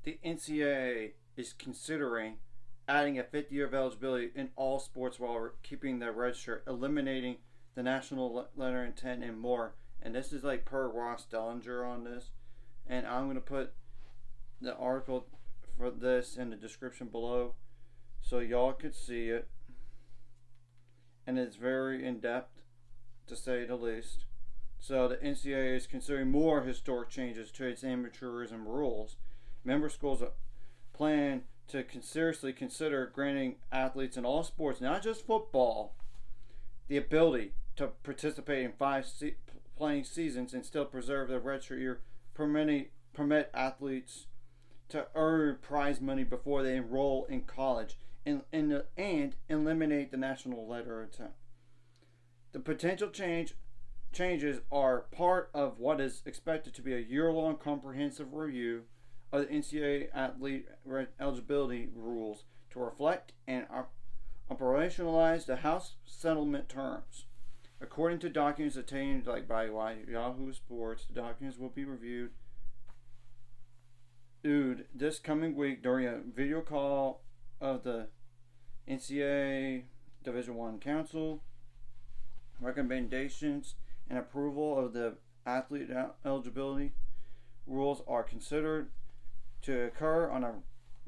the NCAA is considering adding a fifth year of eligibility in all sports while keeping the red shirt, eliminating the national letter intent, and more. And this is like per Ross Dellinger on this. And I'm going to put the article for this in the description below so y'all could see it. And it's very in depth, to say the least. So the NCAA is considering more historic changes to its amateurism rules. Member schools plan to seriously consider granting athletes in all sports, not just football, the ability to participate in 5 playing seasons and still preserve their redshirt year, permit athletes to earn prize money before they enroll in college, and eliminate the national letter intent. The potential changes are part of what is expected to be a year-long comprehensive review of the NCAA athlete eligibility rules to reflect and operationalize the House settlement terms. According to documents obtained by Yahoo Sports, the documents will be reviewed this coming week during a video call of the NCAA Division I Council. Recommendations and approval of the athlete eligibility rules are considered to occur on a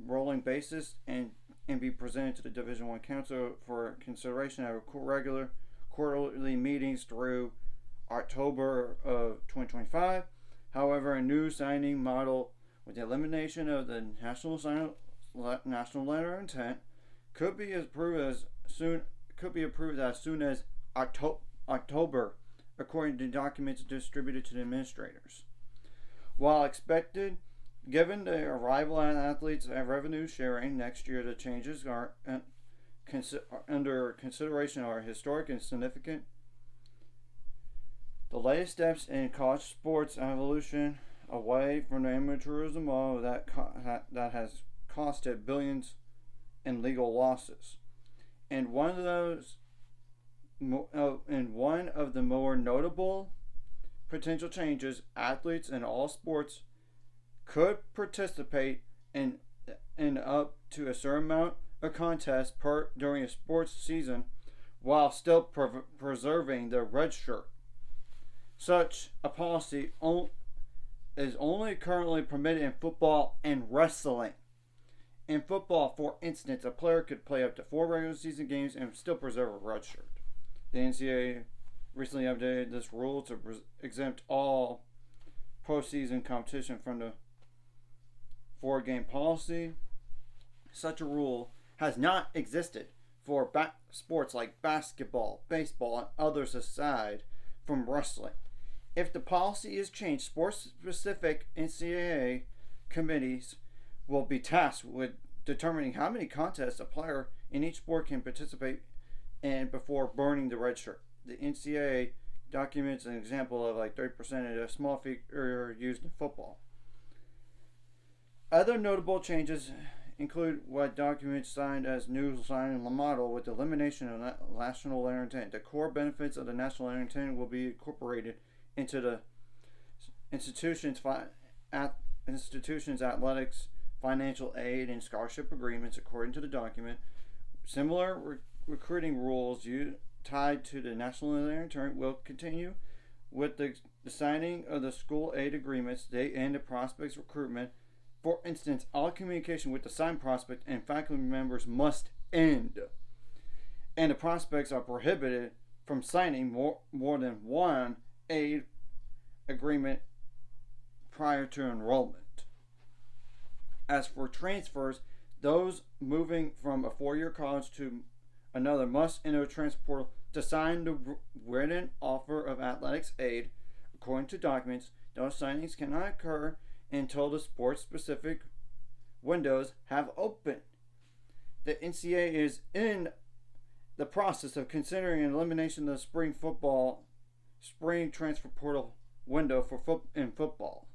rolling basis and be presented to the Division I Council for consideration at regular quarterly meetings through October of 2025. However, a new signing model with the elimination of the national letter of intent could be approved as soon as October, according to documents distributed to the administrators. While expected, given the arrival of athletes and revenue sharing next year, the changes are under consideration are historic and significant. The latest steps in college sports evolution away from the amateurism model that has costed billions in legal losses. And one of the more notable potential changes, athletes in all sports could participate in up to a certain amount of contests during a sports season while still preserving their red shirt. Such a policy is only currently permitted in football and wrestling. In football, for instance, a player could play up to 4 regular season games and still preserve a red shirt. The NCAA recently updated this rule to exempt all postseason competition from the 4-game policy. Such a rule has not existed for sports like basketball, baseball, and others aside from wrestling. If the policy is changed, sports-specific NCAA committees will be tasked with determining how many contests a player in each sport can participate in before burning the red shirt. The NCAA documents an example of 30% of the small figure used in football. Other notable changes include what documents signed as new signing model with the elimination of national letter intent. The core benefits of the national letter intent will be incorporated into the institution's athletics, financial aid, and scholarship agreements, according to the document. Similar recruiting rules tied to the national letter intent will continue with the signing of the school aid agreements. They end the prospect's recruitment. For instance, all communication with the signed prospect and faculty members must end, and the prospects are prohibited from signing more than one aid agreement prior to enrollment. As for transfers, those moving from a 4-year college to another must enter a transfer portal to sign the written offer of athletics aid. According to documents, those signings cannot occur until the sports-specific windows have opened. The NCAA is in the process of considering an elimination of the spring transfer portal window in football.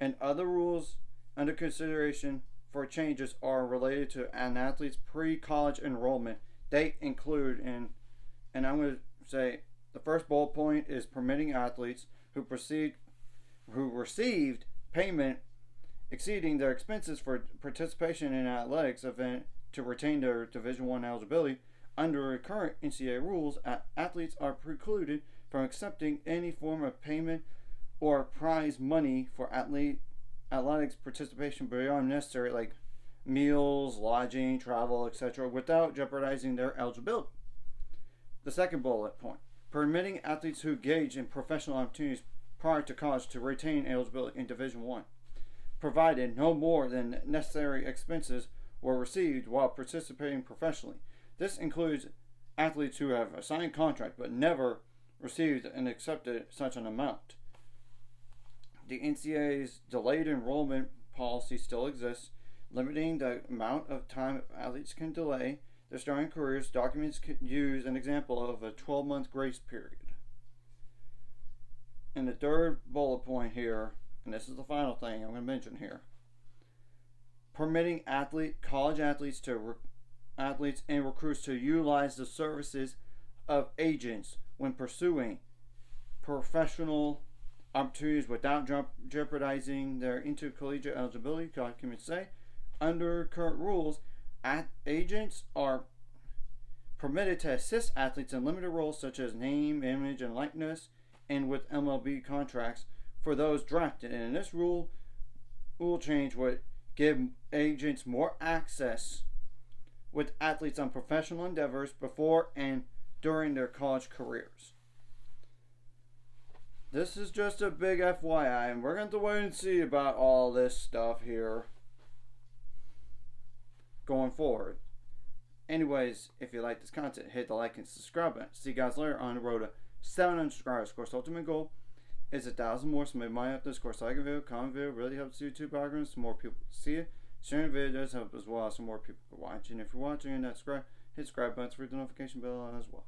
And other rules under consideration for changes are related to an athlete's pre-college enrollment. They include, and I'm going to say the first bullet point is permitting athletes who received payment exceeding their expenses for participation in an athletics event to retain their Division I eligibility. Under current NCAA rules, athletes are precluded from accepting any form of payment or prize money for athletics participation beyond necessary, like meals, lodging, travel, etc., without jeopardizing their eligibility. The second bullet point: permitting athletes who engage in professional opportunities prior to college to retain eligibility in Division I, provided no more than necessary expenses were received while participating professionally. This includes athletes who have a signed contract but never received and accepted such an amount. The NCAA's delayed enrollment policy still exists, limiting the amount of time athletes can delay their starting careers. Documents can use an example of a 12-month grace period. And the third bullet point here, and this is the final thing I'm going to mention here, permitting college athletes and recruits to utilize the services of agents when pursuing professional opportunities without jeopardizing their intercollegiate eligibility. Documents say, under current rules, agents are permitted to assist athletes in limited roles such as name, image, and likeness, and with MLB contracts for those drafted. And this rule change would give agents more access with athletes on professional endeavors before and during their college careers. This is just a big FYI, and we're going to wait and see about all this stuff here going forward. Anyways, if you like this content, hit the like and subscribe button. See you guys later on the road to 700 subscribers. Of course, ultimate goal is 1,000 more, so maybe my this course. Like a video, comment video, really helps YouTube algorithms so more people see it. Sharing the video does help as well, so more people are watching. If you're watching and not subscribed, hit subscribe button for the notification bell on as well.